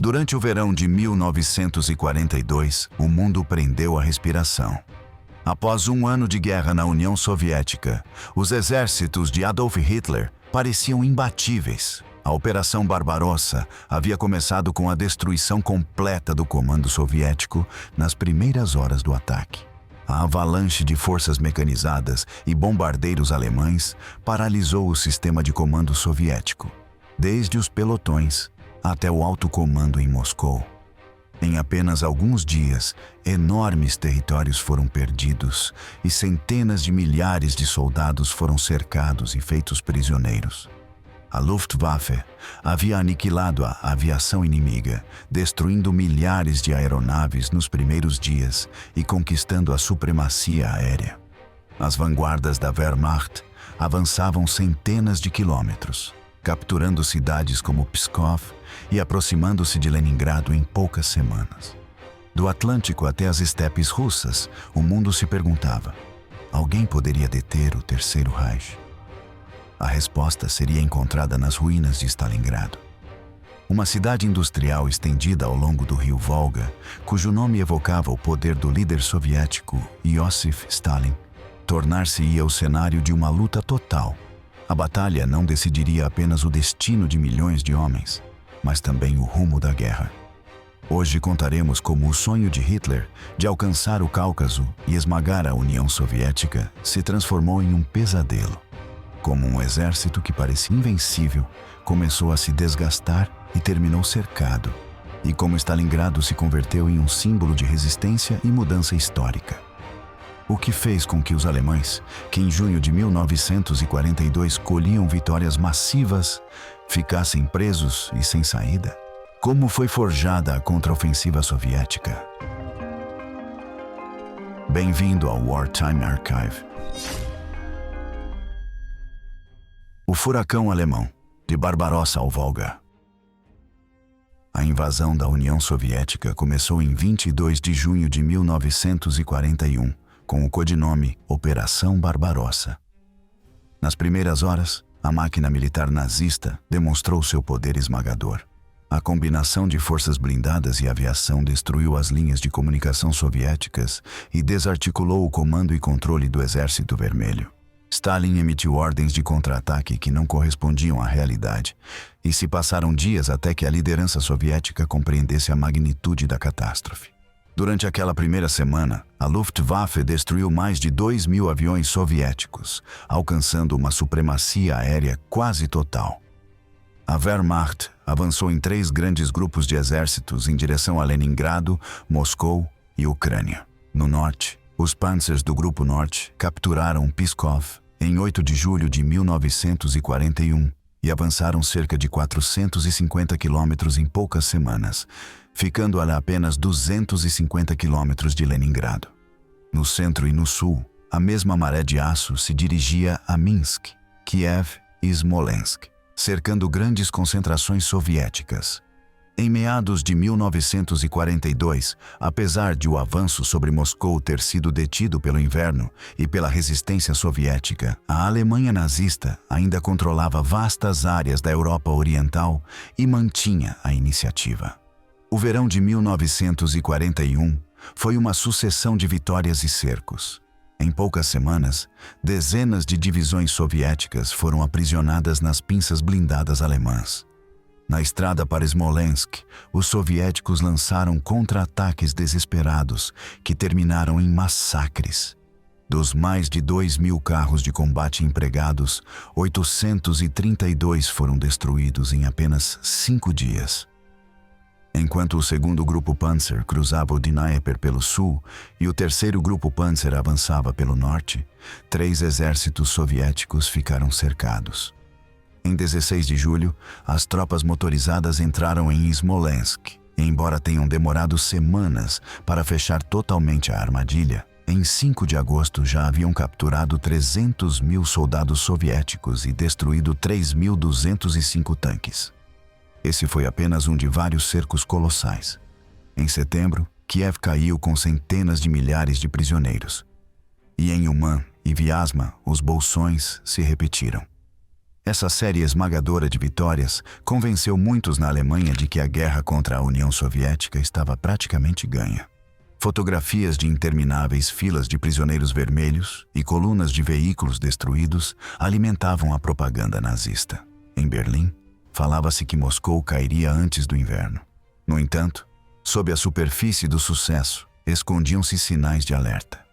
Durante o verão de 1942, o mundo prendeu a respiração. Após um ano de guerra na União Soviética, os exércitos de Adolf Hitler pareciam imbatíveis. A Operação Barbarossa havia começado com a destruição completa do comando soviético nas primeiras horas do ataque. A avalanche de forças mecanizadas e bombardeiros alemães paralisou o sistema de comando soviético, desde os pelotões até o alto comando em Moscou. Em apenas alguns dias, enormes territórios foram perdidos e centenas de milhares de soldados foram cercados e feitos prisioneiros. A Luftwaffe havia aniquilado a aviação inimiga, destruindo milhares de aeronaves nos primeiros dias e conquistando a supremacia aérea. As vanguardas da Wehrmacht avançavam centenas de quilômetros, capturando cidades como Pskov e aproximando-se de Leningrado em poucas semanas. Do Atlântico até as estepes russas, o mundo se perguntava: alguém poderia deter o Terceiro Reich? A resposta seria encontrada nas ruínas de Stalingrado. Uma cidade industrial estendida ao longo do rio Volga, cujo nome evocava o poder do líder soviético Iosif Stalin, tornar-se-ia o cenário de uma luta total. A batalha não decidiria apenas o destino de milhões de homens, mas também o rumo da guerra. Hoje contaremos como o sonho de Hitler de alcançar o Cáucaso e esmagar a União Soviética se transformou em um pesadelo. Como um exército que parecia invencível, começou a se desgastar e terminou cercado, e como Stalingrado se converteu em um símbolo de resistência e mudança histórica. O que fez com que os alemães, que em junho de 1942 colhiam vitórias massivas, ficassem presos e sem saída? Como foi forjada a contraofensiva soviética? Bem-vindo ao Wartime Archive. O furacão alemão, de Barbarossa ao Volga. A invasão da União Soviética começou em 22 de junho de 1941, com o codinome Operação Barbarossa. Nas primeiras horas, a máquina militar nazista demonstrou seu poder esmagador. A combinação de forças blindadas e aviação destruiu as linhas de comunicação soviéticas e desarticulou o comando e controle do Exército Vermelho. Stalin emitiu ordens de contra-ataque que não correspondiam à realidade, e se passaram dias até que a liderança soviética compreendesse a magnitude da catástrofe. Durante aquela primeira semana, a Luftwaffe destruiu mais de 2.000 aviões soviéticos, alcançando uma supremacia aérea quase total. A Wehrmacht avançou em 3 grandes grupos de exércitos em direção a Leningrado, Moscou e Ucrânia. No norte, os Panzers do Grupo Norte capturaram Pskov em 8 de julho de 1941 e avançaram cerca de 450 quilômetros em poucas semanas, ficando a apenas 250 quilômetros de Leningrado. No centro e no sul, a mesma maré de aço se dirigia a Minsk, Kiev e Smolensk, cercando grandes concentrações soviéticas. Em meados de 1942, apesar de o avanço sobre Moscou ter sido detido pelo inverno e pela resistência soviética, a Alemanha nazista ainda controlava vastas áreas da Europa Oriental e mantinha a iniciativa. O verão de 1941 foi uma sucessão de vitórias e cercos. Em poucas semanas, dezenas de divisões soviéticas foram aprisionadas nas pinças blindadas alemãs. Na estrada para Smolensk, os soviéticos lançaram contra-ataques desesperados que terminaram em massacres. Dos mais de 2.000 carros de combate empregados, 832 foram destruídos em apenas 5 dias. Enquanto o 2º Grupo Panzer cruzava o Dnieper pelo sul e o 3º Grupo Panzer avançava pelo norte, 3 exércitos soviéticos ficaram cercados. Em 16 de julho, as tropas motorizadas entraram em Smolensk. E embora tenham demorado semanas para fechar totalmente a armadilha, em 5 de agosto já haviam capturado 300.000 soldados soviéticos e destruído 3.205 tanques. Esse foi apenas um de vários cercos colossais. Em setembro, Kiev caiu com centenas de milhares de prisioneiros. E em Uman e Vyazma, os bolsões se repetiram. Essa série esmagadora de vitórias convenceu muitos na Alemanha de que a guerra contra a União Soviética estava praticamente ganha. Fotografias de intermináveis filas de prisioneiros vermelhos e colunas de veículos destruídos alimentavam a propaganda nazista. Em Berlim, falava-se que Moscou cairia antes do inverno. No entanto, sob a superfície do sucesso, escondiam-se sinais de alerta.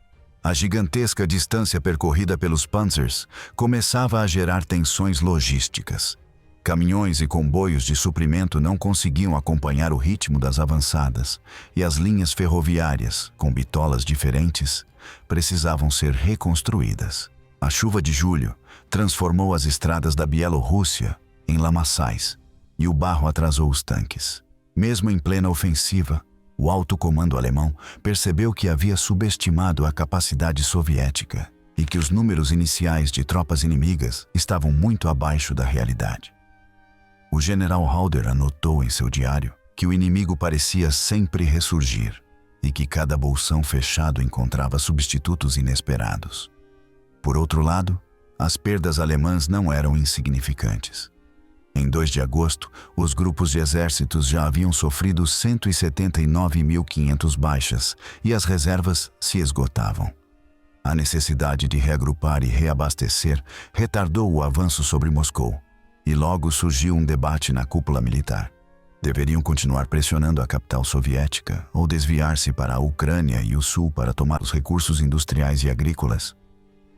A gigantesca distância percorrida pelos Panzers começava a gerar tensões logísticas. Caminhões e comboios de suprimento não conseguiam acompanhar o ritmo das avançadas, e as linhas ferroviárias, com bitolas diferentes, precisavam ser reconstruídas. A chuva de julho transformou as estradas da Bielorrússia em lamaçais, e o barro atrasou os tanques. Mesmo em plena ofensiva, o alto comando alemão percebeu que havia subestimado a capacidade soviética e que os números iniciais de tropas inimigas estavam muito abaixo da realidade. O general Halder anotou em seu diário que o inimigo parecia sempre ressurgir e que cada bolsão fechado encontrava substitutos inesperados. Por outro lado, as perdas alemãs não eram insignificantes. Em 2 de agosto, os grupos de exércitos já haviam sofrido 179.500 baixas e as reservas se esgotavam. A necessidade de reagrupar e reabastecer retardou o avanço sobre Moscou, e logo surgiu um debate na cúpula militar. Deveriam continuar pressionando a capital soviética ou desviar-se para a Ucrânia e o Sul para tomar os recursos industriais e agrícolas?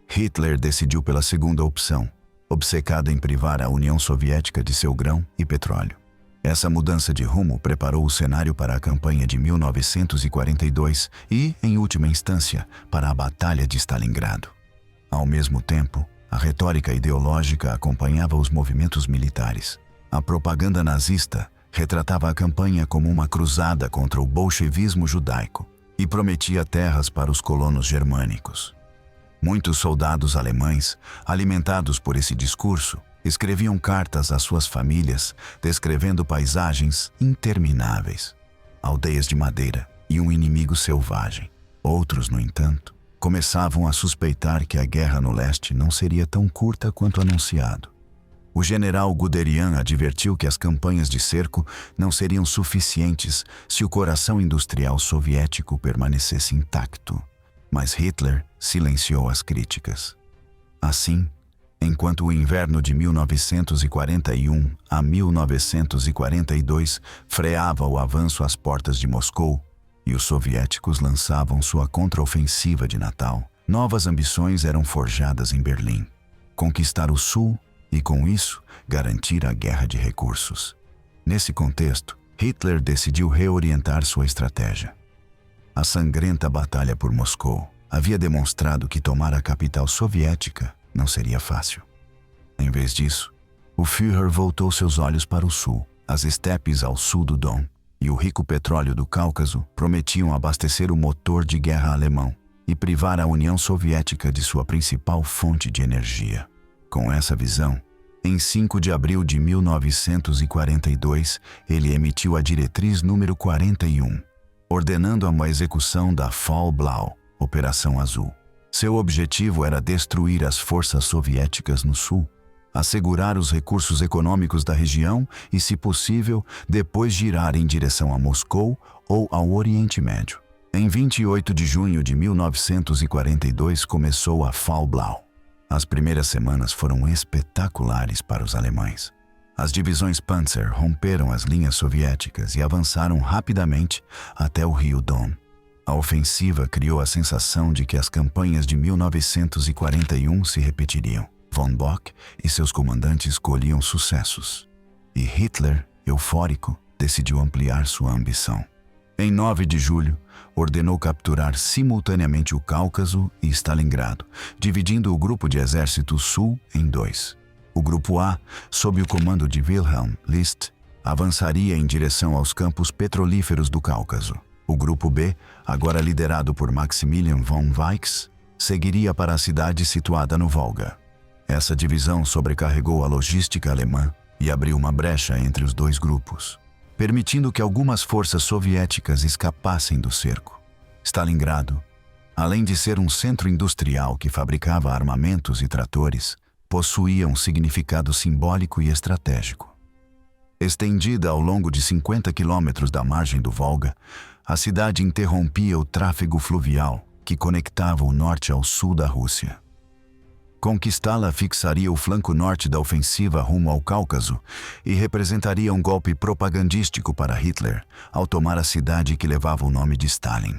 Hitler decidiu pela segunda opção, obcecado em privar a União Soviética de seu grão e petróleo. Essa mudança de rumo preparou o cenário para a campanha de 1942 e, em última instância, para a Batalha de Stalingrado. Ao mesmo tempo, a retórica ideológica acompanhava os movimentos militares. A propaganda nazista retratava a campanha como uma cruzada contra o bolchevismo judaico e prometia terras para os colonos germânicos. Muitos soldados alemães, alimentados por esse discurso, escreviam cartas às suas famílias descrevendo paisagens intermináveis, aldeias de madeira e um inimigo selvagem. Outros, no entanto, começavam a suspeitar que a guerra no leste não seria tão curta quanto anunciado. O general Guderian advertiu que as campanhas de cerco não seriam suficientes se o coração industrial soviético permanecesse intacto. Mas Hitler silenciou as críticas. Assim, enquanto o inverno de 1941 a 1942 freava o avanço às portas de Moscou e os soviéticos lançavam sua contraofensiva de Natal, novas ambições eram forjadas em Berlim. Conquistar o Sul e, com isso, garantir a guerra de recursos. Nesse contexto, Hitler decidiu reorientar sua estratégia. A sangrenta batalha por Moscou havia demonstrado que tomar a capital soviética não seria fácil. Em vez disso, o Führer voltou seus olhos para o sul. As estepes ao sul do Don e o rico petróleo do Cáucaso prometiam abastecer o motor de guerra alemão e privar a União Soviética de sua principal fonte de energia. Com essa visão, em 5 de abril de 1942, ele emitiu a diretriz número 41, ordenando a execução da Fall Blau, Operação Azul. Seu objetivo era destruir as forças soviéticas no sul, assegurar os recursos econômicos da região e, se possível, depois girar em direção a Moscou ou ao Oriente Médio. Em 28 de junho de 1942 começou a Fall Blau. As primeiras semanas foram espetaculares para os alemães. As divisões Panzer romperam as linhas soviéticas e avançaram rapidamente até o rio Don. A ofensiva criou a sensação de que as campanhas de 1941 se repetiriam. Von Bock e seus comandantes colhiam sucessos. E Hitler, eufórico, decidiu ampliar sua ambição. Em 9 de julho, ordenou capturar simultaneamente o Cáucaso e Stalingrado, dividindo o grupo de exército sul em 2. O grupo A, sob o comando de Wilhelm List, avançaria em direção aos campos petrolíferos do Cáucaso. O grupo B, agora liderado por Maximilian von Weichs, seguiria para a cidade situada no Volga. Essa divisão sobrecarregou a logística alemã e abriu uma brecha entre os dois grupos, permitindo que algumas forças soviéticas escapassem do cerco. Stalingrado, além de ser um centro industrial que fabricava armamentos e tratores, possuía um significado simbólico e estratégico. Estendida ao longo de 50 quilômetros da margem do Volga, a cidade interrompia o tráfego fluvial que conectava o norte ao sul da Rússia. Conquistá-la fixaria o flanco norte da ofensiva rumo ao Cáucaso e representaria um golpe propagandístico para Hitler ao tomar a cidade que levava o nome de Stalin.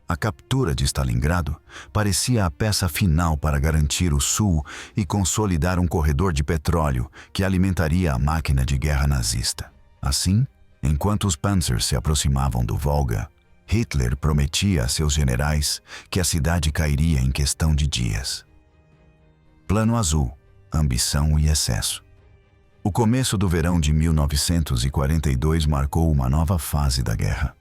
A captura de Stalingrado parecia a peça final para garantir o sul e consolidar um corredor de petróleo que alimentaria a máquina de guerra nazista. Assim, enquanto os Panzers se aproximavam do Volga, Hitler prometia a seus generais que a cidade cairia em questão de dias. Plano Azul, ambição e excesso. O começo do verão de 1942 marcou uma nova fase da guerra.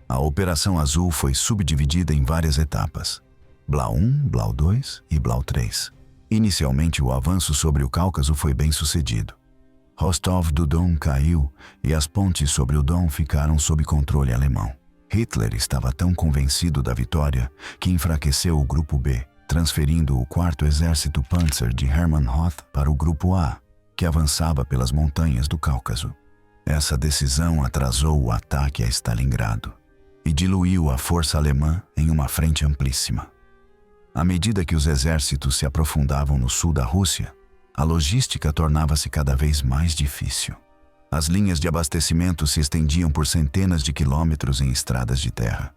A Operação Azul foi subdividida em várias etapas: Blau 1, Blau 2 e Blau 3. Inicialmente, o avanço sobre o Cáucaso foi bem sucedido. Rostov do Don caiu e as pontes sobre o Don ficaram sob controle alemão. Hitler estava tão convencido da vitória que enfraqueceu o Grupo B, transferindo o 4º Exército Panzer de Hermann Roth para o Grupo A, que avançava pelas montanhas do Cáucaso. Essa decisão atrasou o ataque a Stalingrado e diluiu a força alemã em uma frente amplíssima. À medida que os exércitos se aprofundavam no sul da Rússia, a logística tornava-se cada vez mais difícil. As linhas de abastecimento se estendiam por centenas de quilômetros em estradas de terra.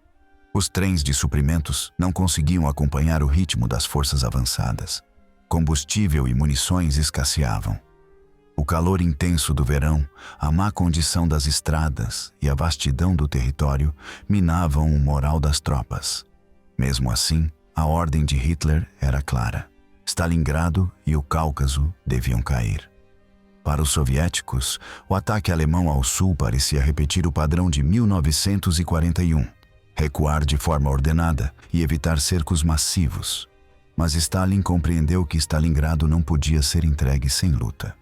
Os trens de suprimentos não conseguiam acompanhar o ritmo das forças avançadas. Combustível e munições escasseavam. O calor intenso do verão, a má condição das estradas e a vastidão do território minavam o moral das tropas. Mesmo assim, a ordem de Hitler era clara: Stalingrado e o Cáucaso deviam cair. Para os soviéticos, o ataque alemão ao sul parecia repetir o padrão de 1941, recuar de forma ordenada e evitar cercos massivos. Mas Stalin compreendeu que Stalingrado não podia ser entregue sem luta.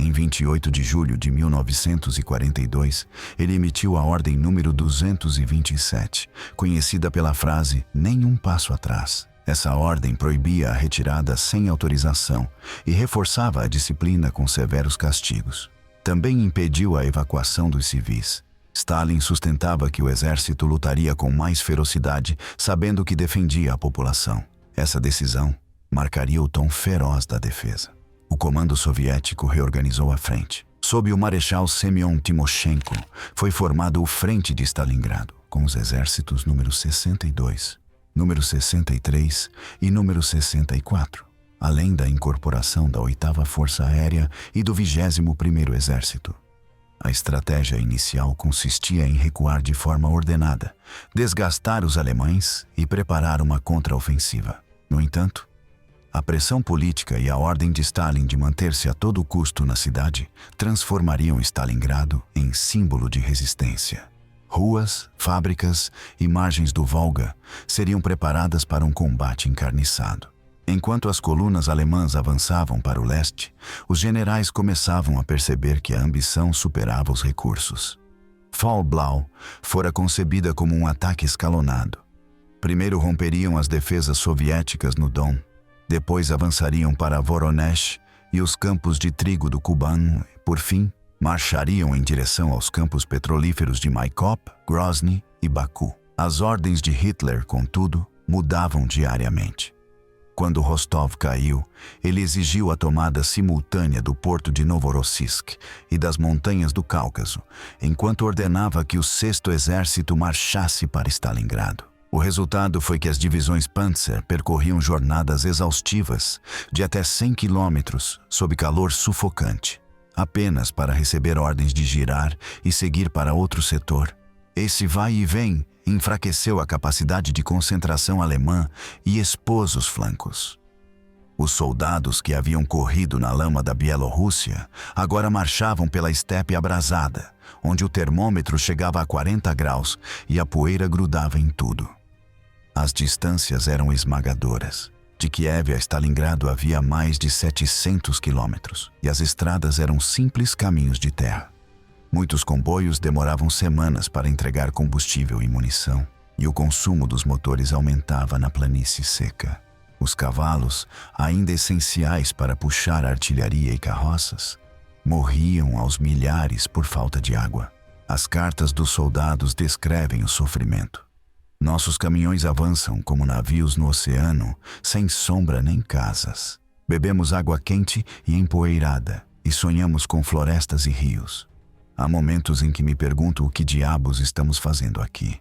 Em 28 de julho de 1942, ele emitiu a Ordem número 227, conhecida pela frase "nenhum passo atrás". Essa ordem proibia a retirada sem autorização e reforçava a disciplina com severos castigos. Também impediu a evacuação dos civis. Stalin sustentava que o exército lutaria com mais ferocidade, sabendo que defendia a população. Essa decisão marcaria o tom feroz da defesa. O comando soviético reorganizou a frente. Sob o marechal Semyon Timoshenko, foi formado o Frente de Stalingrado, com os exércitos número 62, número 63 e número 64, além da incorporação da 8ª Força Aérea e do 21º Exército. A estratégia inicial consistia em recuar de forma ordenada, desgastar os alemães e preparar uma contraofensiva. No entanto, a pressão política e a ordem de Stalin de manter-se a todo custo na cidade transformariam Stalingrado em símbolo de resistência. Ruas, fábricas e margens do Volga seriam preparadas para um combate encarniçado. Enquanto as colunas alemãs avançavam para o leste, os generais começavam a perceber que a ambição superava os recursos. Fall Blau fora concebida como um ataque escalonado. Primeiro romperiam as defesas soviéticas no Don, depois avançariam para Voronezh e os campos de trigo do Kuban, por fim, marchariam em direção aos campos petrolíferos de Maikop, Grozny e Baku. As ordens de Hitler, contudo, mudavam diariamente. Quando Rostov caiu, ele exigiu a tomada simultânea do porto de Novorossiysk e das montanhas do Cáucaso, enquanto ordenava que o 6º Exército marchasse para Stalingrado. O resultado foi que as divisões Panzer percorriam jornadas exaustivas de até 100 quilômetros sob calor sufocante, apenas para receber ordens de girar e seguir para outro setor. Esse vai e vem enfraqueceu a capacidade de concentração alemã e expôs os flancos. Os soldados que haviam corrido na lama da Bielorrússia agora marchavam pela estepe abrasada, onde o termômetro chegava a 40 graus e a poeira grudava em tudo. As distâncias eram esmagadoras. De Kiev a Stalingrado havia mais de 700 quilômetros e as estradas eram simples caminhos de terra. Muitos comboios demoravam semanas para entregar combustível e munição, e o consumo dos motores aumentava na planície seca. Os cavalos, ainda essenciais para puxar artilharia e carroças, morriam aos milhares por falta de água. As cartas dos soldados descrevem o sofrimento. Nossos caminhões avançam como navios no oceano, sem sombra nem casas. Bebemos água quente e empoeirada, e sonhamos com florestas e rios. Há momentos em que me pergunto o que diabos estamos fazendo aqui.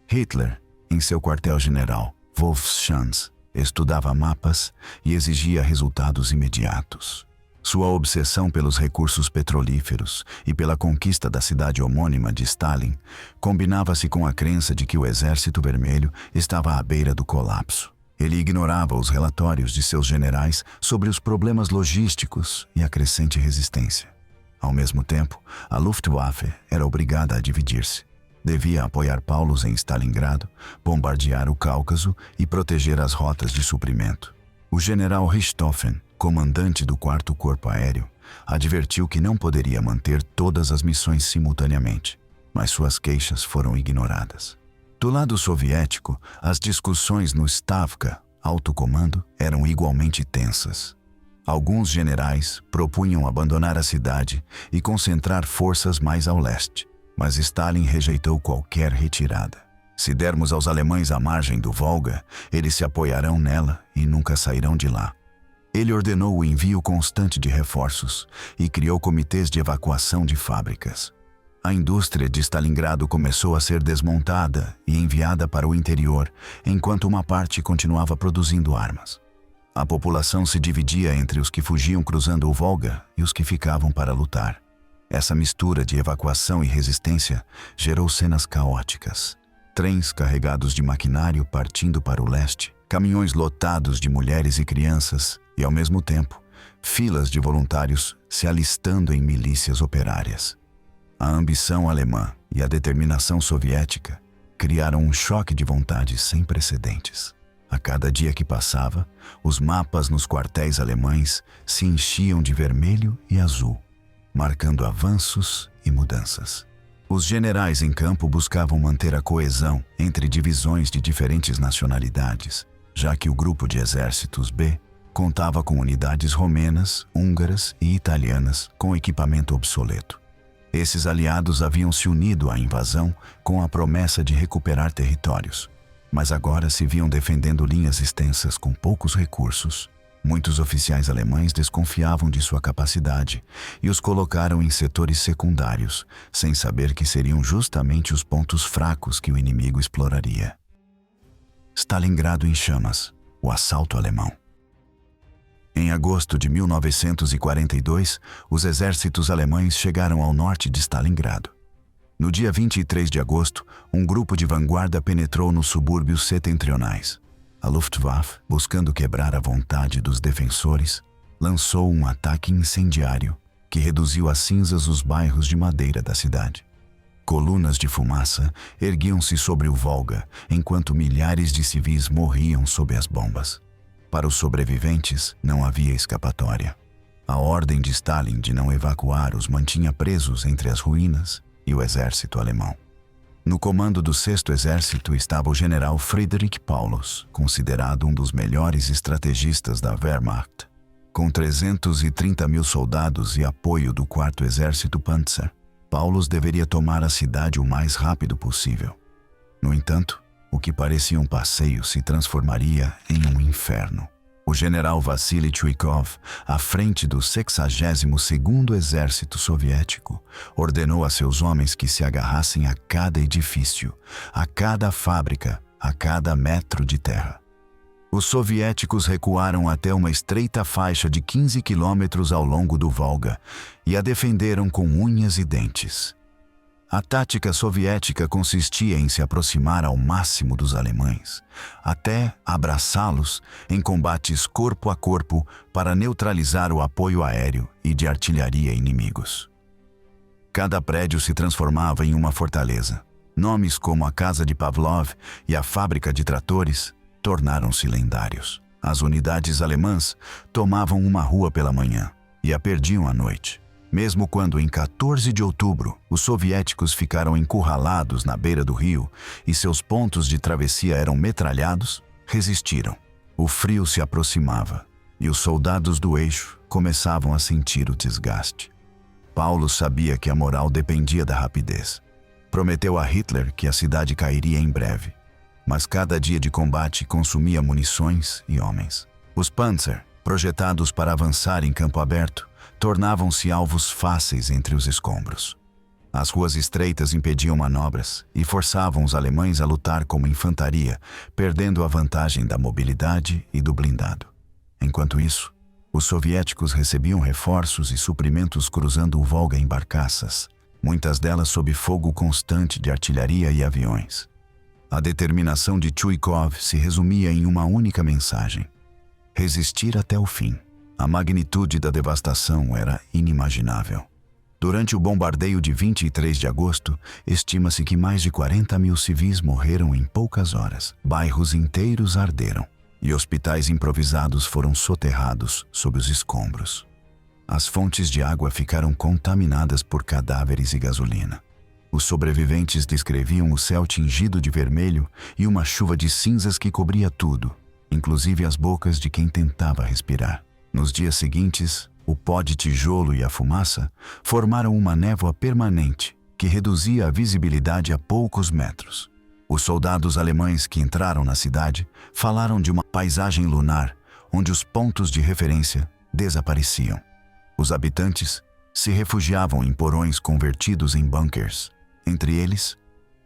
Hitler, em seu quartel-general, Wolfschanz, estudava mapas e exigia resultados imediatos. Sua obsessão pelos recursos petrolíferos e pela conquista da cidade homônima de Stalin combinava-se com a crença de que o Exército Vermelho estava à beira do colapso. Ele ignorava os relatórios de seus generais sobre os problemas logísticos e a crescente resistência. Ao mesmo tempo, a Luftwaffe era obrigada a dividir-se. Devia apoiar Paulus em Stalingrado, bombardear o Cáucaso e proteger as rotas de suprimento. O general Richthofen, comandante do 4º Corpo Aéreo, advertiu que não poderia manter todas as missões simultaneamente, mas suas queixas foram ignoradas. Do lado soviético, as discussões no Stavka, alto comando, eram igualmente tensas. Alguns generais propunham abandonar a cidade e concentrar forças mais ao leste, mas Stalin rejeitou qualquer retirada. Se dermos aos alemães a margem do Volga, eles se apoiarão nela e nunca sairão de lá. Ele ordenou o envio constante de reforços e criou comitês de evacuação de fábricas. A indústria de Stalingrado começou a ser desmontada e enviada para o interior, enquanto uma parte continuava produzindo armas. A população se dividia entre os que fugiam cruzando o Volga e os que ficavam para lutar. Essa mistura de evacuação e resistência gerou cenas caóticas. Trens carregados de maquinário partindo para o leste, caminhões lotados de mulheres e crianças e, ao mesmo tempo, filas de voluntários se alistando em milícias operárias. A ambição alemã e a determinação soviética criaram um choque de vontade sem precedentes. A cada dia que passava, os mapas nos quartéis alemães se enchiam de vermelho e azul, marcando avanços e mudanças. Os generais em campo buscavam manter a coesão entre divisões de diferentes nacionalidades, já que o grupo de exércitos B contava com unidades romenas, húngaras e italianas com equipamento obsoleto. Esses aliados haviam se unido à invasão com a promessa de recuperar territórios, mas agora se viam defendendo linhas extensas com poucos recursos. Muitos oficiais alemães desconfiavam de sua capacidade e os colocaram em setores secundários, sem saber que seriam justamente os pontos fracos que o inimigo exploraria. Stalingrado em chamas, o assalto alemão. Em agosto de 1942, os exércitos alemães chegaram ao norte de Stalingrado. No dia 23 de agosto, um grupo de vanguarda penetrou nos subúrbios setentrionais. A Luftwaffe, buscando quebrar a vontade dos defensores, lançou um ataque incendiário que reduziu a cinzas os bairros de madeira da cidade. Colunas de fumaça erguiam-se sobre o Volga, enquanto milhares de civis morriam sob as bombas. Para os sobreviventes, não havia escapatória. A ordem de Stalin de não evacuar os mantinha presos entre as ruínas e o exército alemão. No comando do 6º Exército estava o general Friedrich Paulus, considerado um dos melhores estrategistas da Wehrmacht. Com 330 mil soldados e apoio do 4º Exército Panzer, Paulus deveria tomar a cidade o mais rápido possível. No entanto, o que parecia um passeio se transformaria em um inferno. O general Vassili Chuikov, à frente do 62º Exército Soviético, ordenou a seus homens que se agarrassem a cada edifício, a cada fábrica, a cada metro de terra. Os soviéticos recuaram até uma estreita faixa de 15 quilômetros ao longo do Volga e a defenderam com unhas e dentes. A tática soviética consistia em se aproximar ao máximo dos alemães, até abraçá-los em combates corpo a corpo para neutralizar o apoio aéreo e de artilharia inimigos. Cada prédio se transformava em uma fortaleza. Nomes como a Casa de Pavlov e a Fábrica de Tratores tornaram-se lendários. As unidades alemãs tomavam uma rua pela manhã e a perdiam à noite. Mesmo quando, em 14 de outubro, os soviéticos ficaram encurralados na beira do rio e seus pontos de travessia eram metralhados, resistiram. O frio se aproximava e os soldados do eixo começavam a sentir o desgaste. Paulo sabia que a moral dependia da rapidez. Prometeu a Hitler que a cidade cairia em breve, mas cada dia de combate consumia munições e homens. Os Panzer, projetados para avançar em campo aberto, tornavam-se alvos fáceis entre os escombros. As ruas estreitas impediam manobras e forçavam os alemães a lutar como infantaria, perdendo a vantagem da mobilidade e do blindado. Enquanto isso, os soviéticos recebiam reforços e suprimentos cruzando o Volga em barcaças, muitas delas sob fogo constante de artilharia e aviões. A determinação de Chuikov se resumia em uma única mensagem: resistir até o fim. A magnitude da devastação era inimaginável. Durante o bombardeio de 23 de agosto, estima-se que mais de 40 mil civis morreram em poucas horas. Bairros inteiros arderam e hospitais improvisados foram soterrados sob os escombros. As fontes de água ficaram contaminadas por cadáveres e gasolina. Os sobreviventes descreviam o céu tingido de vermelho e uma chuva de cinzas que cobria tudo, inclusive as bocas de quem tentava respirar. Nos dias seguintes, o pó de tijolo e a fumaça formaram uma névoa permanente que reduzia a visibilidade a poucos metros. Os soldados alemães que entraram na cidade falaram de uma paisagem lunar onde os pontos de referência desapareciam. Os habitantes se refugiavam em porões convertidos em bunkers. Entre eles,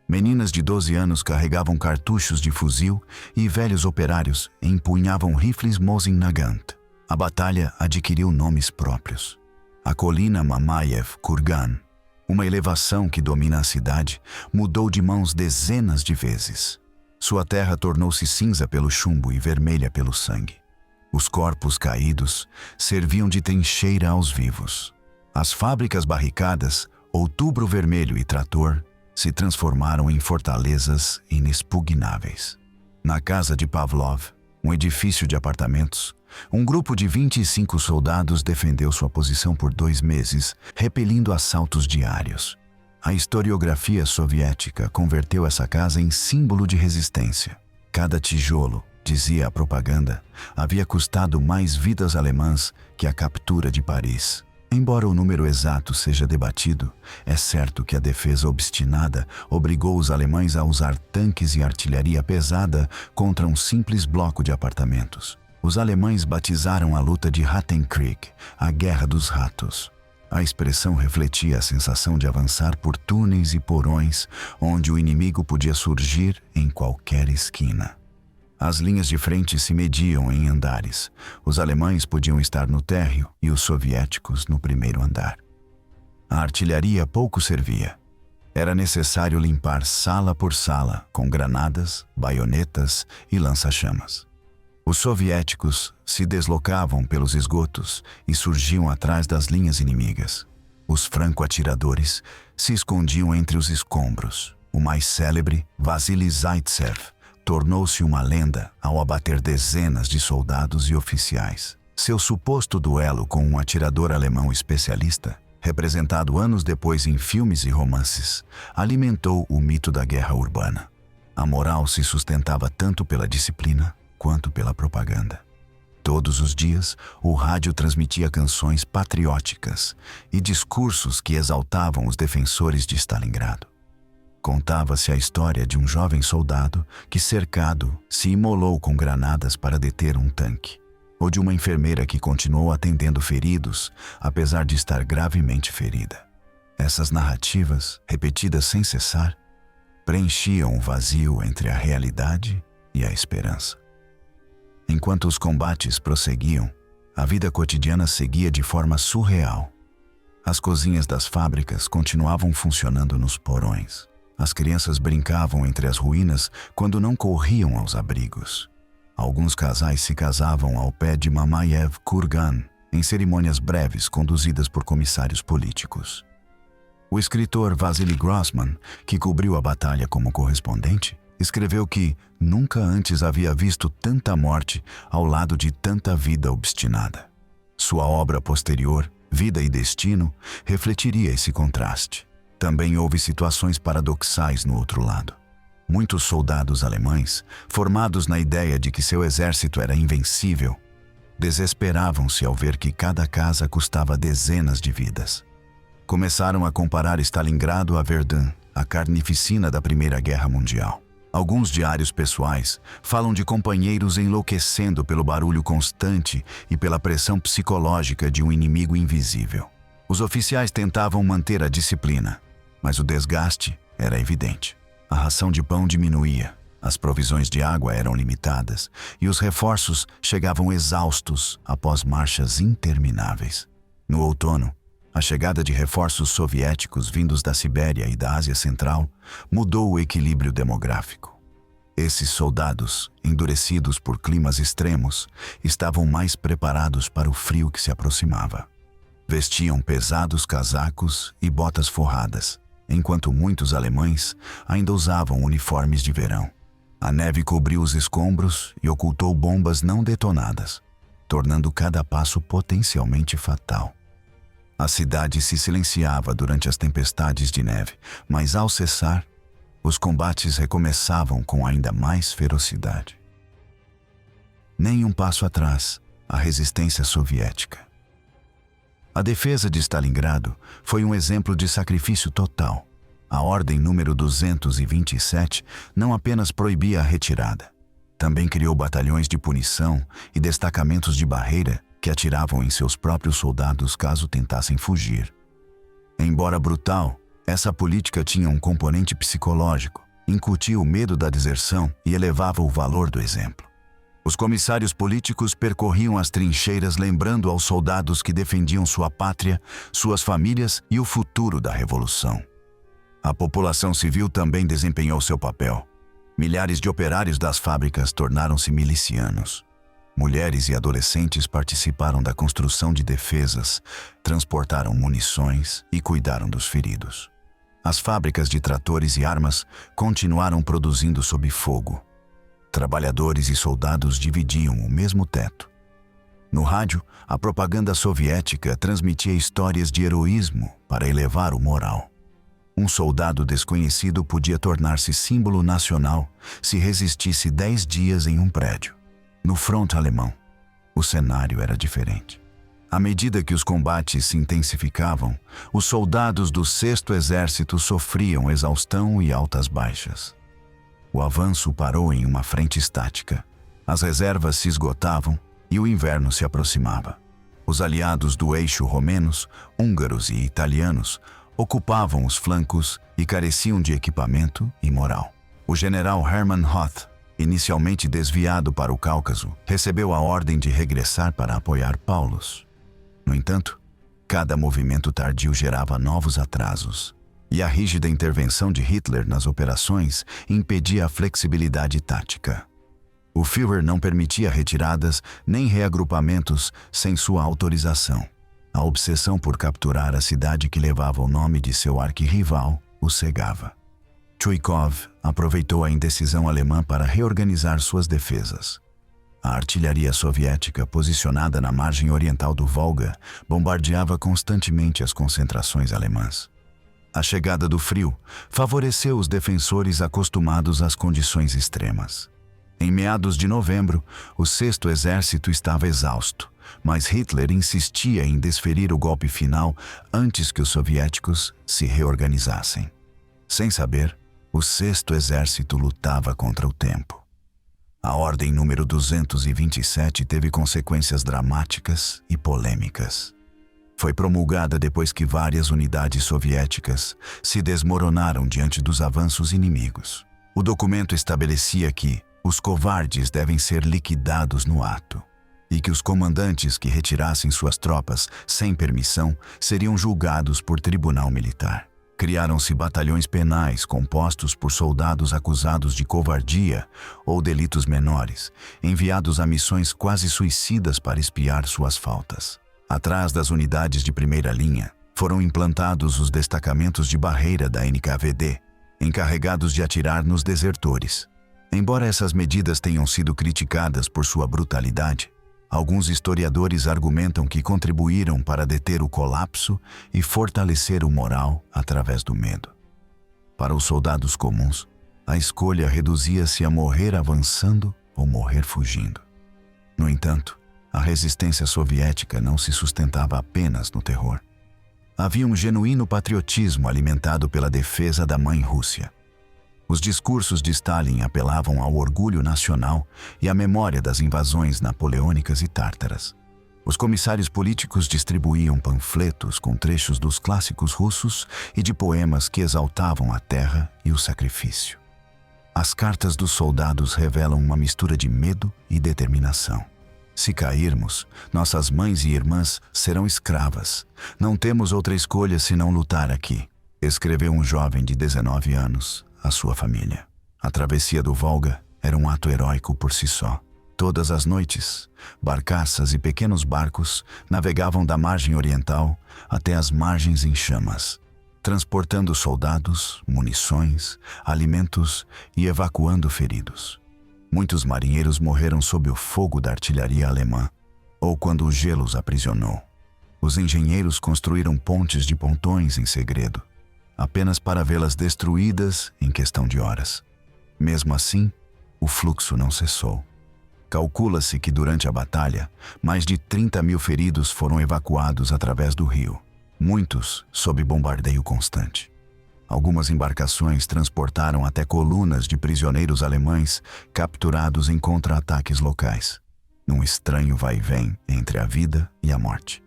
meninas de 12 anos carregavam cartuchos de fuzil e velhos operários empunhavam rifles Mosin Nagant. A batalha adquiriu nomes próprios. A colina Mamayev Kurgan, uma elevação que domina a cidade, mudou de mãos dezenas de vezes. Sua terra tornou-se cinza pelo chumbo e vermelha pelo sangue. Os corpos caídos serviam de trincheira aos vivos. As fábricas barricadas, Outubro Vermelho e Trator, se transformaram em fortalezas inexpugnáveis. Na casa de Pavlov, um edifício de apartamentos, um grupo de 25 soldados defendeu sua posição por 2 meses, repelindo assaltos diários. A historiografia soviética converteu essa casa em símbolo de resistência. Cada tijolo, dizia a propaganda, havia custado mais vidas alemãs que a captura de Paris. Embora o número exato seja debatido, é certo que a defesa obstinada obrigou os alemães a usar tanques e artilharia pesada contra um simples bloco de apartamentos. Os alemães batizaram a luta de Rattenkrieg, a Guerra dos Ratos. A expressão refletia a sensação de avançar por túneis e porões onde o inimigo podia surgir em qualquer esquina. As linhas de frente se mediam em andares. Os alemães podiam estar no térreo e os soviéticos no primeiro andar. A artilharia pouco servia. Era necessário limpar sala por sala com granadas, baionetas e lança-chamas. Os soviéticos se deslocavam pelos esgotos e surgiam atrás das linhas inimigas. Os franco-atiradores se escondiam entre os escombros. O mais célebre, Vasily Zaitsev, tornou-se uma lenda ao abater dezenas de soldados e oficiais. Seu suposto duelo com um atirador alemão especialista, representado anos depois em filmes e romances, alimentou o mito da guerra urbana. A moral se sustentava tanto pela disciplina quanto pela propaganda. Todos os dias, o rádio transmitia canções patrióticas e discursos que exaltavam os defensores de Stalingrado. Contava-se a história de um jovem soldado que, cercado, se imolou com granadas para deter um tanque, ou de uma enfermeira que continuou atendendo feridos, apesar de estar gravemente ferida. Essas narrativas, repetidas sem cessar, preenchiam o vazio entre a realidade e a esperança. Enquanto os combates prosseguiam, a vida cotidiana seguia de forma surreal. As cozinhas das fábricas continuavam funcionando nos porões. As crianças brincavam entre as ruínas quando não corriam aos abrigos. Alguns casais se casavam ao pé de Mamayev Kurgan, em cerimônias breves conduzidas por comissários políticos. O escritor Vasily Grossman, que cobriu a batalha como correspondente, escreveu que nunca antes havia visto tanta morte ao lado de tanta vida obstinada. Sua obra posterior, Vida e Destino, refletiria esse contraste. Também houve situações paradoxais no outro lado. Muitos soldados alemães, formados na ideia de que seu exército era invencível, desesperavam-se ao ver que cada casa custava dezenas de vidas. Começaram a comparar Stalingrado a Verdun, a carnificina da Primeira Guerra Mundial. Alguns diários pessoais falam de companheiros enlouquecendo pelo barulho constante e pela pressão psicológica de um inimigo invisível. Os oficiais tentavam manter a disciplina, mas o desgaste era evidente. A ração de pão diminuía, as provisões de água eram limitadas e os reforços chegavam exaustos após marchas intermináveis. No outono, a chegada de reforços soviéticos vindos da Sibéria e da Ásia Central mudou o equilíbrio demográfico. Esses soldados, endurecidos por climas extremos, estavam mais preparados para o frio que se aproximava. Vestiam pesados casacos e botas forradas, enquanto muitos alemães ainda usavam uniformes de verão. A neve cobriu os escombros e ocultou bombas não detonadas, tornando cada passo potencialmente fatal. A cidade se silenciava durante as tempestades de neve, mas ao cessar, os combates recomeçavam com ainda mais ferocidade. Nem um passo atrás, a resistência soviética. A defesa de Stalingrado foi um exemplo de sacrifício total. A Ordem número 227 não apenas proibia a retirada, também criou batalhões de punição e destacamentos de barreira que atiravam em seus próprios soldados caso tentassem fugir. Embora brutal, essa política tinha um componente psicológico, incutia o medo da deserção e elevava o valor do exemplo. Os comissários políticos percorriam as trincheiras lembrando aos soldados que defendiam sua pátria, suas famílias e o futuro da revolução. A população civil também desempenhou seu papel. Milhares de operários das fábricas tornaram-se milicianos. Mulheres e adolescentes participaram da construção de defesas, transportaram munições e cuidaram dos feridos. As fábricas de tratores e armas continuaram produzindo sob fogo. Trabalhadores e soldados dividiam o mesmo teto. No rádio, a propaganda soviética transmitia histórias de heroísmo para elevar o moral. Um soldado desconhecido podia tornar-se símbolo nacional se resistisse 10 dias em um prédio. No fronte alemão, o cenário era diferente. À medida que os combates se intensificavam, os soldados do 6º Exército sofriam exaustão e altas baixas. O avanço parou em uma frente estática. As reservas se esgotavam e o inverno se aproximava. Os aliados do eixo romenos, húngaros e italianos ocupavam os flancos e careciam de equipamento e moral. O general Hermann Hoth, inicialmente desviado para o Cáucaso, recebeu a ordem de regressar para apoiar Paulus. No entanto, cada movimento tardio gerava novos atrasos, e a rígida intervenção de Hitler nas operações impedia a flexibilidade tática. O Führer não permitia retiradas nem reagrupamentos sem sua autorização. A obsessão por capturar a cidade que levava o nome de seu arquirrival o cegava. Chuikov aproveitou a indecisão alemã para reorganizar suas defesas. A artilharia soviética, posicionada na margem oriental do Volga, bombardeava constantemente as concentrações alemãs. A chegada do frio favoreceu os defensores acostumados às condições extremas. Em meados de novembro, o 6º Exército estava exausto, mas Hitler insistia em desferir o golpe final antes que os soviéticos se reorganizassem. Sem saber, o 6º Exército lutava contra o tempo. A Ordem número 227 teve consequências dramáticas e polêmicas. Foi promulgada depois que várias unidades soviéticas se desmoronaram diante dos avanços inimigos. O documento estabelecia que os covardes devem ser liquidados no ato, e que os comandantes que retirassem suas tropas sem permissão seriam julgados por tribunal militar. Criaram-se batalhões penais compostos por soldados acusados de covardia ou delitos menores, enviados a missões quase suicidas para espiar suas faltas. Atrás das unidades de primeira linha, foram implantados os destacamentos de barreira da NKVD, encarregados de atirar nos desertores. Embora essas medidas tenham sido criticadas por sua brutalidade, alguns historiadores argumentam que contribuíram para deter o colapso e fortalecer o moral através do medo. Para os soldados comuns, A escolha reduzia-se a morrer avançando ou morrer fugindo. No entanto, a resistência soviética não se sustentava apenas no terror. Havia um genuíno patriotismo alimentado pela defesa da mãe Rússia. Os discursos de Stalin apelavam ao orgulho nacional e à memória das invasões napoleônicas e tártaras. Os comissários políticos distribuíam panfletos com trechos dos clássicos russos e de poemas que exaltavam a terra e o sacrifício. As cartas dos soldados revelam uma mistura de medo e determinação. Se cairmos, nossas mães e irmãs serão escravas. Não temos outra escolha senão lutar aqui, escreveu um jovem de 19 anos à sua família. A travessia do Volga era um ato heróico por si só. Todas as noites, barcaças e pequenos barcos navegavam da margem oriental até as margens em chamas, transportando soldados, munições, alimentos e evacuando feridos. Muitos marinheiros morreram sob o fogo da artilharia alemã, ou quando o gelo os aprisionou. Os engenheiros construíram pontes de pontões em segredo, apenas para vê-las destruídas em questão de horas. Mesmo assim, o fluxo não cessou. Calcula-se que durante a batalha, mais de 30 mil feridos foram evacuados através do rio, muitos sob bombardeio constante. Algumas embarcações transportaram até colunas de prisioneiros alemães capturados em contra-ataques locais, num estranho vai-vém entre a vida e a morte.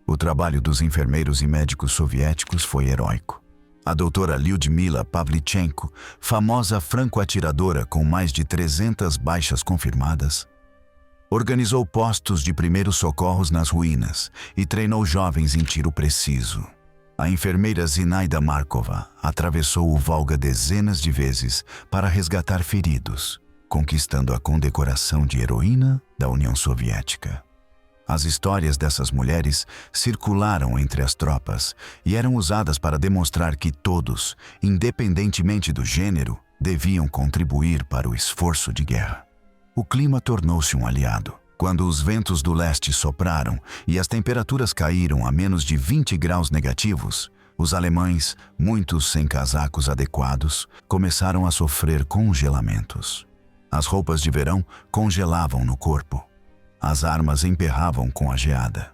O trabalho dos enfermeiros e médicos soviéticos foi heróico. A doutora Lyudmila Pavlichenko, famosa franco-atiradora com mais de 300 baixas confirmadas, organizou postos de primeiros socorros nas ruínas e treinou jovens em tiro preciso. A enfermeira Zinaida Markova atravessou o Volga dezenas de vezes para resgatar feridos, conquistando a condecoração de heroína da União Soviética. As histórias dessas mulheres circularam entre as tropas e eram usadas para demonstrar que todos, independentemente do gênero, deviam contribuir para o esforço de guerra. O clima tornou-se um aliado. Quando os ventos do leste sopraram e as temperaturas caíram a menos de 20 graus negativos, os alemães, muitos sem casacos adequados, começaram a sofrer congelamentos. As roupas de verão congelavam no corpo. As armas emperravam com a geada.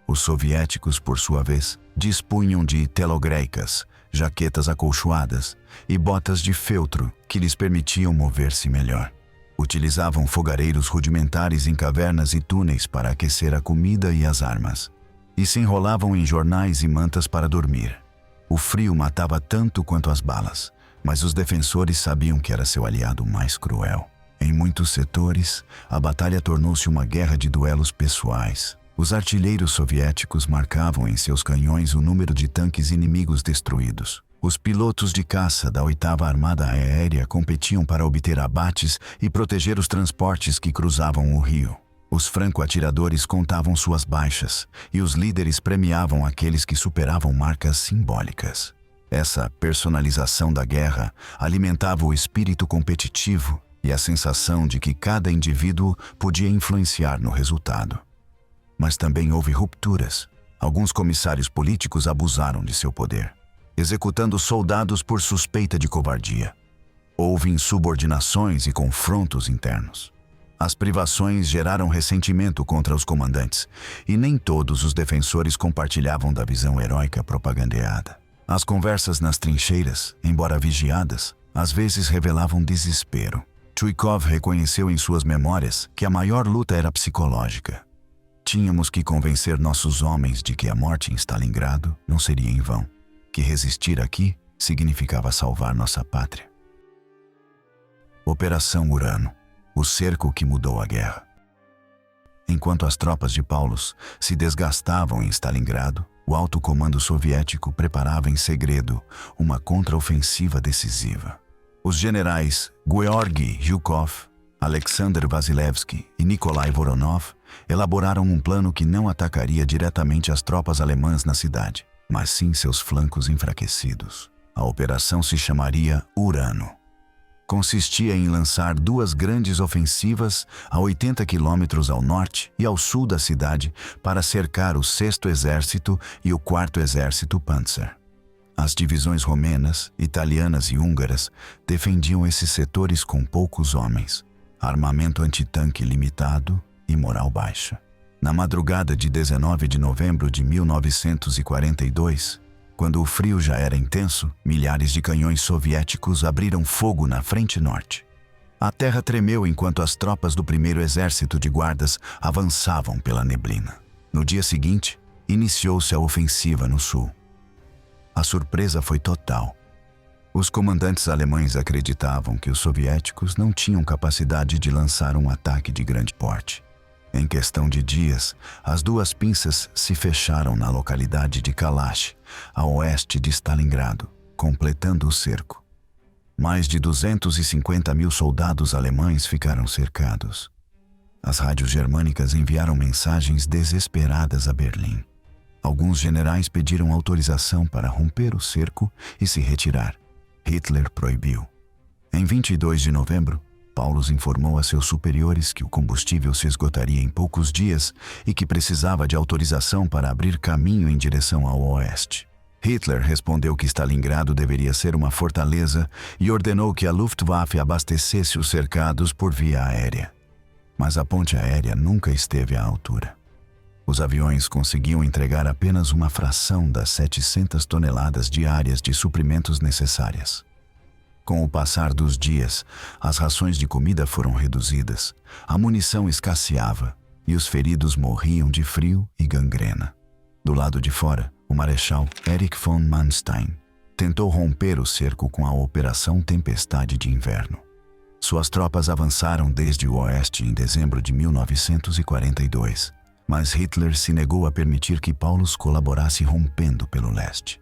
Os soviéticos, por sua vez, dispunham de telogreicas, jaquetas acolchoadas e botas de feltro que lhes permitiam mover-se melhor. Utilizavam fogareiros rudimentares em cavernas e túneis para aquecer a comida e as armas, e se enrolavam em jornais e mantas para dormir. O frio matava tanto quanto as balas, mas os defensores sabiam que era seu aliado mais cruel. Em muitos setores, a batalha tornou-se uma guerra de duelos pessoais. Os artilheiros soviéticos marcavam em seus canhões o número de tanques inimigos destruídos. Os pilotos de caça da 8ª Armada Aérea competiam para obter abates e proteger os transportes que cruzavam o rio. Os franco-atiradores contavam suas baixas e os líderes premiavam aqueles que superavam marcas simbólicas. Essa personalização da guerra alimentava o espírito competitivo e a sensação de que cada indivíduo podia influenciar no resultado. Mas também houve rupturas. Alguns comissários políticos abusaram de seu poder, executando soldados por suspeita de covardia. Houve insubordinações e confrontos internos. As privações geraram ressentimento contra os comandantes, e nem todos os defensores compartilhavam da visão heróica propagandeada. As conversas nas trincheiras, embora vigiadas, às vezes revelavam desespero. Chuikov reconheceu em suas memórias que a maior luta era psicológica. Tínhamos que convencer nossos homens de que a morte em Stalingrado não seria em vão, que resistir aqui significava salvar nossa pátria. Operação Urano, o cerco que mudou a guerra. Enquanto as tropas de Paulus se desgastavam em Stalingrado, o alto comando soviético preparava em segredo uma contraofensiva decisiva. Os generais Georgy Zhukov, Alexander Vasilevsky e Nikolai Voronov elaboraram um plano que não atacaria diretamente as tropas alemãs na cidade, mas sim seus flancos enfraquecidos. A operação se chamaria Urano. Consistia em lançar duas grandes ofensivas a 80 quilômetros ao norte e ao sul da cidade para cercar o 6º Exército e o 4º Exército Panzer. As divisões romenas, italianas e húngaras defendiam esses setores com poucos homens, armamento antitanque limitado e moral baixa. Na madrugada de 19 de novembro de 1942, quando o frio já era intenso, milhares de canhões soviéticos abriram fogo na frente norte. A terra tremeu enquanto as tropas do primeiro exército de guardas avançavam pela neblina. No dia seguinte, iniciou-se a ofensiva no sul. A surpresa foi total. Os comandantes alemães acreditavam que os soviéticos não tinham capacidade de lançar um ataque de grande porte. Em questão de dias, as duas pinças se fecharam na localidade de Kalash, a oeste de Stalingrado, completando o cerco. Mais de 250 mil soldados alemães ficaram cercados. As rádios germânicas enviaram mensagens desesperadas a Berlim. Alguns generais pediram autorização para romper o cerco e se retirar. Hitler proibiu. Em 22 de novembro, Paulus informou a seus superiores que o combustível se esgotaria em poucos dias e que precisava de autorização para abrir caminho em direção ao oeste. Hitler respondeu que Stalingrado deveria ser uma fortaleza e ordenou que a Luftwaffe abastecesse os cercados por via aérea. Mas a ponte aérea nunca esteve à altura. Os aviões conseguiam entregar apenas uma fração das 700 toneladas diárias de suprimentos necessárias. Com o passar dos dias, as rações de comida foram reduzidas, a munição escasseava e os feridos morriam de frio e gangrena. Do lado de fora, o marechal Erich von Manstein tentou romper o cerco com a Operação Tempestade de Inverno. Suas tropas avançaram desde o oeste em dezembro de 1942, mas Hitler se negou a permitir que Paulus colaborasse rompendo pelo leste.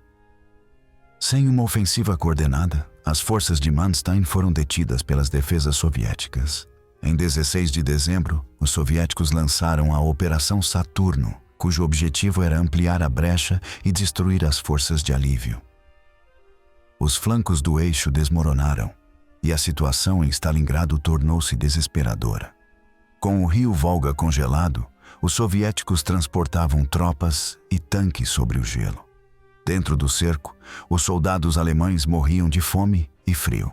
Sem uma ofensiva coordenada, as forças de Manstein foram detidas pelas defesas soviéticas. Em 16 de dezembro, os soviéticos lançaram a Operação Saturno, cujo objetivo era ampliar a brecha e destruir as forças de alívio. Os flancos do eixo desmoronaram, e a situação em Stalingrado tornou-se desesperadora. Com o rio Volga congelado, os soviéticos transportavam tropas e tanques sobre o gelo. Dentro do cerco, os soldados alemães morriam de fome e frio.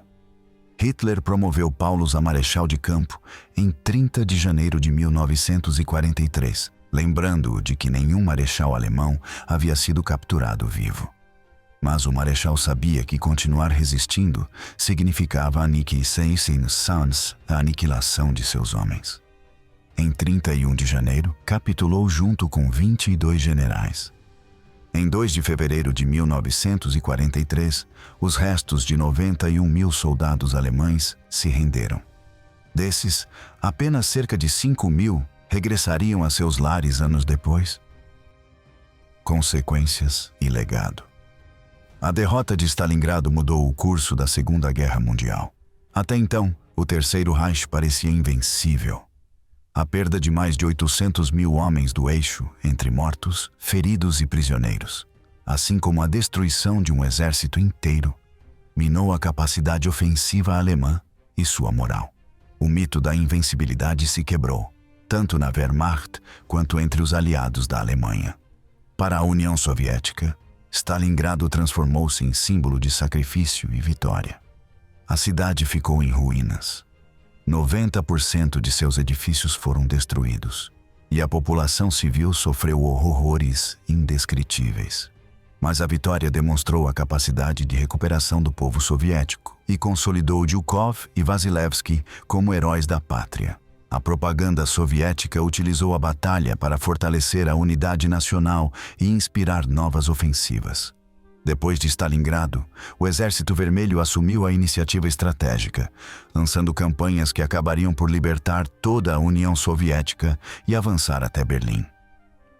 Hitler promoveu Paulus a marechal de campo em 30 de janeiro de 1943, lembrando-o de que nenhum marechal alemão havia sido capturado vivo. Mas o marechal sabia que continuar resistindo significava a aniquilação de seus homens. Em 31 de janeiro, capitulou junto com 22 generais. Em 2 de fevereiro de 1943, os restos de 91 mil soldados alemães se renderam. Desses, apenas cerca de 5 mil regressariam a seus lares anos depois. Consequências e legado. A derrota de Stalingrado mudou o curso da Segunda Guerra Mundial. Até então, o Terceiro Reich parecia invencível. A perda de mais de 800 mil homens do eixo, entre mortos, feridos e prisioneiros, assim como a destruição de um exército inteiro, minou a capacidade ofensiva alemã e sua moral. O mito da invencibilidade se quebrou, tanto na Wehrmacht quanto entre os aliados da Alemanha. Para a União Soviética, Stalingrado transformou-se em símbolo de sacrifício e vitória. A cidade ficou em ruínas. 90% de seus edifícios foram destruídos, e a população civil sofreu horrores indescritíveis. Mas a vitória demonstrou a capacidade de recuperação do povo soviético e consolidou Zhukov e Vasilevsky como heróis da pátria. A propaganda soviética utilizou a batalha para fortalecer a unidade nacional e inspirar novas ofensivas. Depois de Stalingrado, o Exército Vermelho assumiu a iniciativa estratégica, lançando campanhas que acabariam por libertar toda a União Soviética e avançar até Berlim.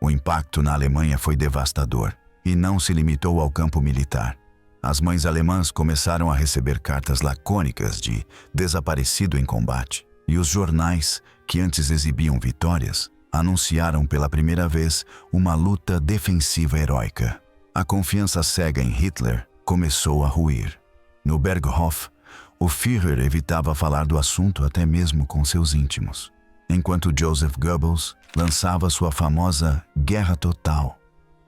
O impacto na Alemanha foi devastador e não se limitou ao campo militar. As mães alemãs começaram a receber cartas lacônicas de desaparecido em combate, e os jornais, que antes exibiam vitórias, anunciaram pela primeira vez uma luta defensiva heróica. A confiança cega em Hitler começou a ruir. No Berghof, o Führer evitava falar do assunto até mesmo com seus íntimos, enquanto Joseph Goebbels lançava sua famosa Guerra Total.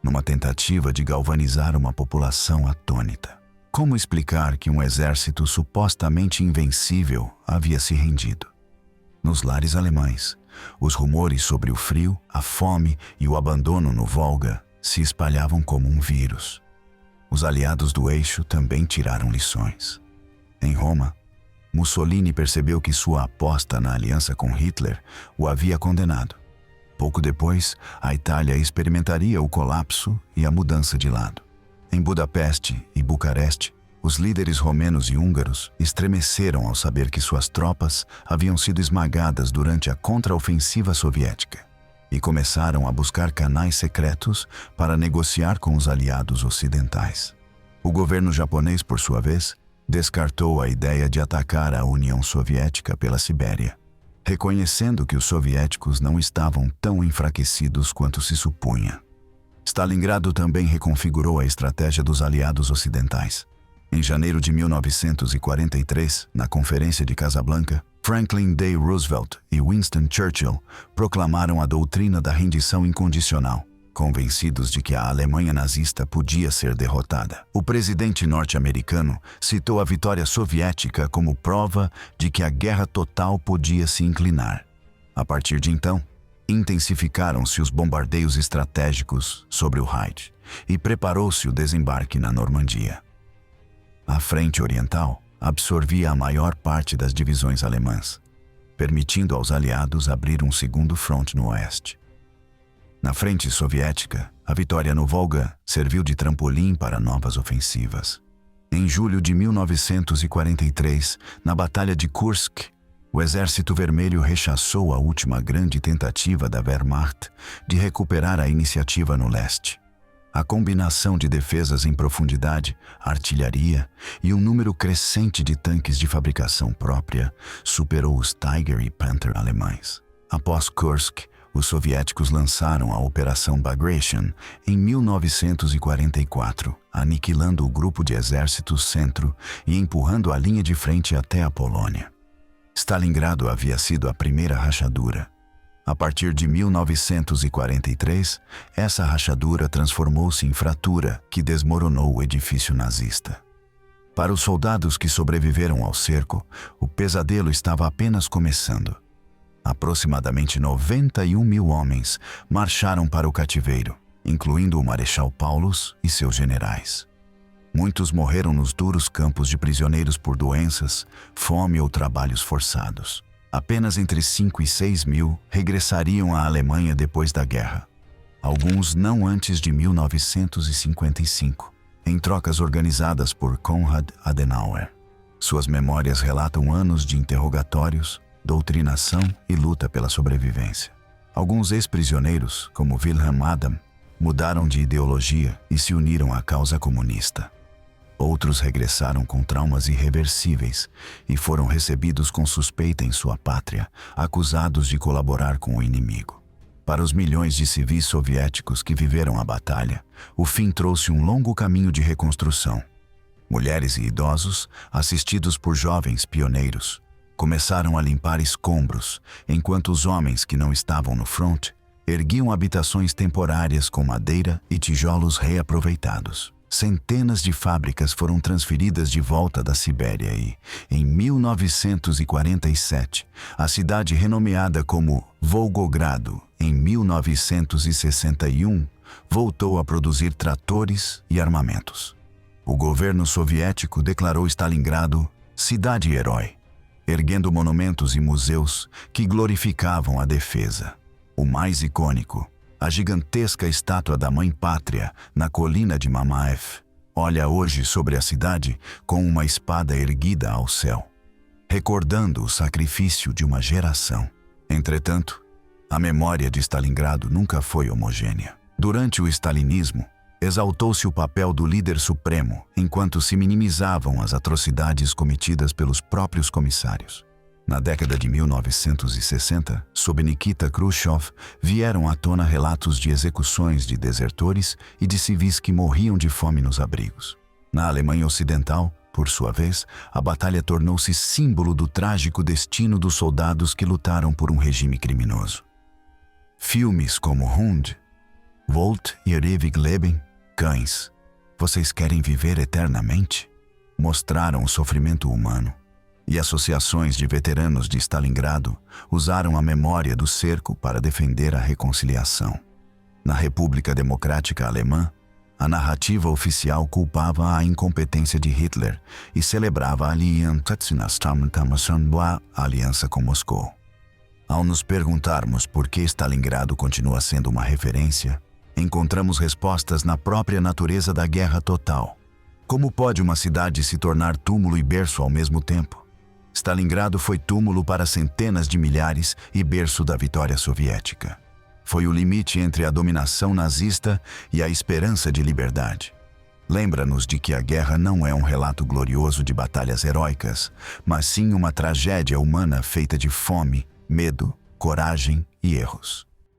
numa tentativa de galvanizar uma população atônita. Como explicar que um exército supostamente invencível havia se rendido? Nos lares alemães, os rumores sobre o frio, a fome e o abandono no Volga se espalhavam como um vírus. Os aliados do eixo também tiraram lições. Em Roma, Mussolini percebeu que sua aposta na aliança com Hitler o havia condenado. Pouco depois, a Itália experimentaria o colapso e a mudança de lado. Em Budapeste e Bucareste, os líderes romenos e húngaros estremeceram ao saber que suas tropas haviam sido esmagadas durante a contraofensiva soviética e começaram a buscar canais secretos para negociar com os aliados ocidentais. O governo japonês, por sua vez, descartou a ideia de atacar a União Soviética pela Sibéria, reconhecendo que os soviéticos não estavam tão enfraquecidos quanto se supunha. Stalingrado também reconfigurou a estratégia dos aliados ocidentais. Em janeiro de 1943, na Conferência de Casablanca, Franklin D. Roosevelt e Winston Churchill proclamaram a doutrina da rendição incondicional, convencidos de que a Alemanha nazista podia ser derrotada. O presidente norte-americano citou a vitória soviética como prova de que a guerra total podia se inclinar. A partir de então, intensificaram-se os bombardeios estratégicos sobre o Reich e preparou-se o desembarque na Normandia. A frente oriental absorvia a maior parte das divisões alemãs, permitindo aos aliados abrir um segundo fronte no oeste. Na frente soviética, a vitória no Volga serviu de trampolim para novas ofensivas. Em julho de 1943, na Batalha de Kursk, o Exército Vermelho rechaçou a última grande tentativa da Wehrmacht de recuperar a iniciativa no leste. A combinação de defesas em profundidade, artilharia e um número crescente de tanques de fabricação própria superou os Tiger e Panther alemães. Após Kursk, os soviéticos lançaram a Operação Bagration em 1944, aniquilando o grupo de exércitos centro e empurrando a linha de frente até a Polônia. Stalingrado havia sido a primeira rachadura. A partir de 1943, essa rachadura transformou-se em fratura que desmoronou o edifício nazista. Para os soldados que sobreviveram ao cerco, o pesadelo estava apenas começando. Aproximadamente 91 mil homens marcharam para o cativeiro, incluindo o Marechal Paulus e seus generais. Muitos morreram nos duros campos de prisioneiros por doenças, fome ou trabalhos forçados. Apenas entre 5 e 6 mil regressariam à Alemanha depois da guerra. Alguns não antes de 1955, em trocas organizadas por Konrad Adenauer. Suas memórias relatam anos de interrogatórios, doutrinação e luta pela sobrevivência. Alguns ex-prisioneiros, como Wilhelm Adam, mudaram de ideologia e se uniram à causa comunista. Outros regressaram com traumas irreversíveis e foram recebidos com suspeita em sua pátria, acusados de colaborar com o inimigo. Para os milhões de civis soviéticos que viveram a batalha, o fim trouxe um longo caminho de reconstrução. Mulheres e idosos, assistidos por jovens pioneiros, começaram a limpar escombros, enquanto os homens que não estavam no front erguiam habitações temporárias com madeira e tijolos reaproveitados. Centenas de fábricas foram transferidas de volta da Sibéria e, em 1947, a cidade renomeada como Volgogrado, em 1961, voltou a produzir tratores e armamentos. O governo soviético declarou Stalingrado cidade-herói, erguendo monumentos e museus que glorificavam a defesa. O mais icônico, a gigantesca estátua da Mãe Pátria, na colina de Mamaev, olha hoje sobre a cidade com uma espada erguida ao céu, recordando o sacrifício de uma geração. Entretanto, a memória de Stalingrado nunca foi homogênea. Durante o stalinismo, exaltou-se o papel do líder supremo, enquanto se minimizavam as atrocidades cometidas pelos próprios comissários. Na década de 1960, sob Nikita Khrushchev, vieram à tona relatos de execuções de desertores e de civis que morriam de fome nos abrigos. Na Alemanha Ocidental, por sua vez, a batalha tornou-se símbolo do trágico destino dos soldados que lutaram por um regime criminoso. Filmes como Hund, Volt e ewig leben, cães. Vocês querem viver eternamente? Mostraram o sofrimento humano. E associações de veteranos de Stalingrado usaram a memória do cerco para defender a reconciliação. Na República Democrática Alemã, a narrativa oficial culpava a incompetência de Hitler e celebrava a aliança com Moscou. Ao nos perguntarmos por que Stalingrado continua sendo uma referência, encontramos respostas na própria natureza da guerra total. Como pode uma cidade se tornar túmulo e berço ao mesmo tempo? Stalingrado foi túmulo para centenas de milhares e berço da vitória soviética. Foi o limite entre a dominação nazista e a esperança de liberdade. Lembra-nos de que a guerra não é um relato glorioso de batalhas heróicas, mas sim uma tragédia humana feita de fome, medo, coragem e erros.